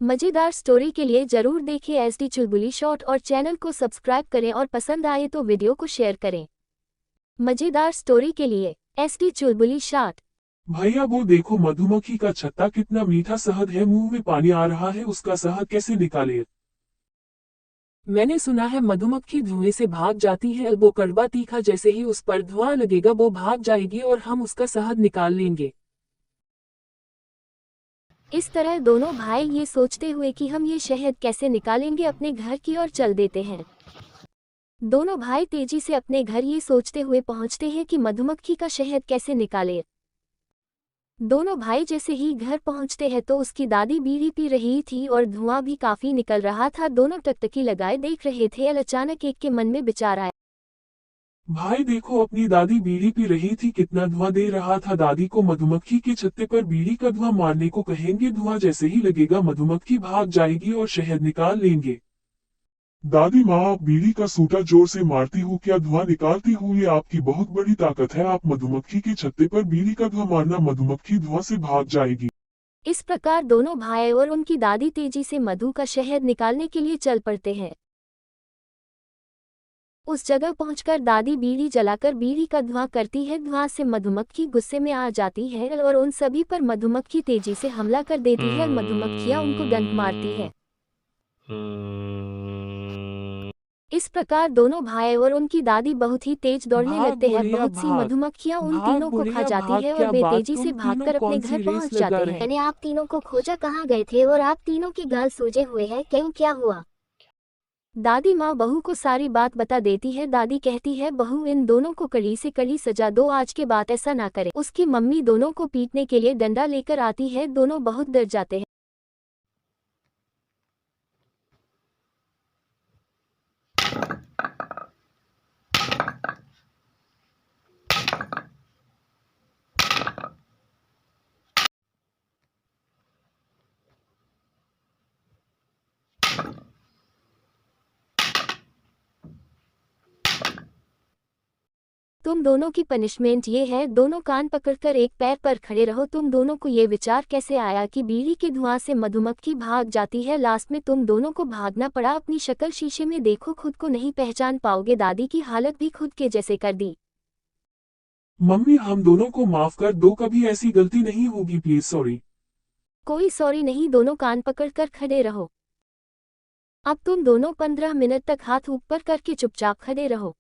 मजेदार स्टोरी के लिए जरूर देखें एसडी चुलबुली शॉर्ट और चैनल को सब्सक्राइब करें और पसंद आए तो वीडियो को शेयर करें। मजेदार स्टोरी के लिए एसडी चुलबुली शॉर्ट। भैया वो देखो मधुमक्खी का छत्ता कितना मीठा शहद है, मुंह में पानी आ रहा है, उसका शहद कैसे निकाले। मैंने सुना है मधुमक्खी धुएं से भाग जाती है। वो कड़वा तीखा, जैसे ही उस पर धुआं लगेगा वो भाग जाएगी और हम उसका शहद निकाल लेंगे। इस तरह दोनों भाई ये सोचते हुए कि हम ये शहद कैसे निकालेंगे अपने घर की ओर चल देते हैं। दोनों भाई तेजी से अपने घर ये सोचते हुए पहुंचते हैं कि मधुमक्खी का शहद कैसे निकाले। दोनों भाई जैसे ही घर पहुंचते हैं तो उसकी दादी बीड़ी पी रही थी और धुआं भी काफी निकल रहा था। दोनों टकटकी लगाए देख रहे थे। अचानक एक के मन में विचार आया। भाई देखो अपनी दादी बीड़ी पी रही थी, कितना धुआं दे रहा था। दादी को मधुमक्खी के छत्ते पर बीड़ी का धुआं मारने को कहेंगे, धुआं जैसे ही लगेगा मधुमक्खी भाग जाएगी और शहद निकाल लेंगे। दादी माँ, आप बीड़ी का सूटा जोर से मारती हूँ क्या धुआं निकालती हूँ? ये आपकी बहुत बड़ी ताकत है। आप मधुमक्खी के छत्ते पर बीड़ी का धुआं मारना, मधुमक्खी धुआं से भाग जाएगी। इस प्रकार दोनों भाई और उनकी दादी तेजी से मधु का शहद निकालने के लिए चल पड़ते हैं। उस जगह पहुंचकर दादी बीड़ी जलाकर बीड़ी का धुआं करती है। धुआं से मधुमक्खी गुस्से में आ जाती है और उन सभी पर मधुमक्खी तेजी से हमला कर देती है और मधुमक्खियां उनको डंक मारती है। इस प्रकार दोनों भाई और उनकी दादी बहुत ही तेज दौड़ने लगते हैं। बहुत सी मधुमक्खियां उन तीनों को खा जाती है और वे तेजी से भागकर अपने घर पहुंच जाते हैं। मैंने आप तीनों को खोजा, कहाँ गए थे और आप तीनों की गाल सूजे हुए हैं, क्यों, क्या हुआ? दादी माँ बहू को सारी बात बता देती है। दादी कहती है, बहू इन दोनों को कड़ी से कड़ी सजा दो, आज के बाद ऐसा ना करे। उसकी मम्मी दोनों को पीटने के लिए डंडा लेकर आती है। दोनों बहुत डर जाते हैं। तुम दोनों की पनिशमेंट ये है, दोनों कान पकड़कर एक पैर पर खड़े रहो। तुम दोनों को ये विचार कैसे आया कि बीड़ी के धुआं से मधुमक्खी भाग जाती है? लास्ट में तुम दोनों को भागना पड़ा। अपनी शक्ल शीशे में देखो, खुद को नहीं पहचान पाओगे। दादी की हालत भी खुद के जैसे कर दी। मम्मी हम दोनों को माफ कर दो, कभी ऐसी गलती नहीं होगी, प्लीज सॉरी। कोई सॉरी नहीं, दोनों कान पकड़कर खड़े रहो। अब तुम दोनों 15 मिनट तक हाथ ऊपर करके चुपचाप खड़े रहो।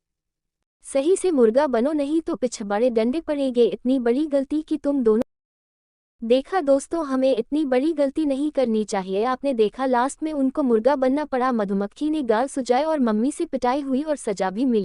सही से मुर्गा बनो, नहीं तो पीछे बड़े डंडे पड़ेंगे। इतनी बड़ी गलती की तुम दोनों। देखा दोस्तों, हमें इतनी बड़ी गलती नहीं करनी चाहिए। आपने देखा लास्ट में उनको मुर्गा बनना पड़ा। मधुमक्खी ने गाल सुजाए और मम्मी से पिटाई हुई और सजा भी मिली।